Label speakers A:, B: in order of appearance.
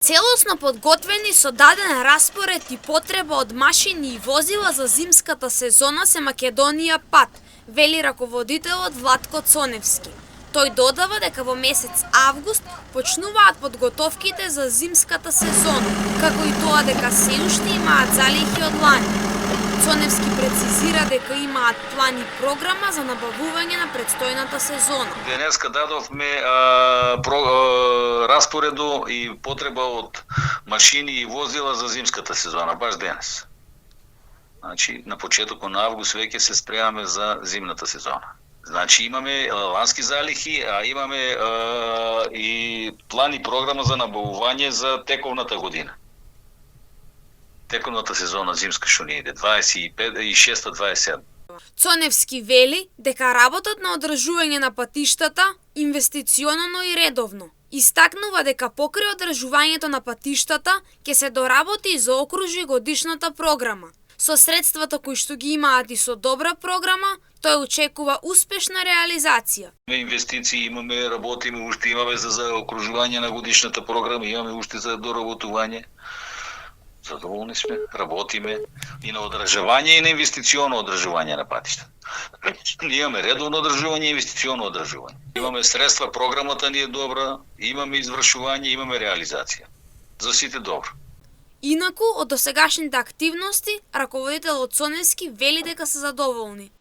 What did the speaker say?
A: целосно подготвени со даден распоред и потреба од машини и возила за зимската сезона се Македонија пат, вели раководителот Владко Цоневски. Тој додава дека во месец август почнуваат подготовките за зимската сезона, како и тоа дека се уште имаат залихи од лани. Цоневски прецизира дека имаат план и програма за набавување на предстојната сезона.
B: Денеска дадовме распореду и потреба од машини и возила за зимската сезона, баш денес. Значи, на почетокот на август веќе се спремаме за зимната сезона. Значи, имаме лански залихи, а имаме и план и програма за набавување за тековната година. Тековната сезона зимска што ни иде, 26-27.
A: Цоневски вели дека работат на одржување на патиштата инвестиционно и редовно. Истакнува дека покрај одржувањето на патиштата ќе се доработи и заокружи годишната програма. Со средствата кои што ги имаат и со добра програма, тој очекува успешна реализација.
B: Инвестиции имаме, работиме, уште имаме за заокружување на годишната програма, имаме уште за доработување. Задоволни сме, работиме и на одржување и на инвестиционно одржување на патишта. Имаме редовно одржување и инвестиционно одржување. Имаме средства, програмата ни е добра, имаме извршување, имаме реализација. За сите добро.
A: Инаку, од досегашните активности, раководителот Цоневски вели дека се задоволни.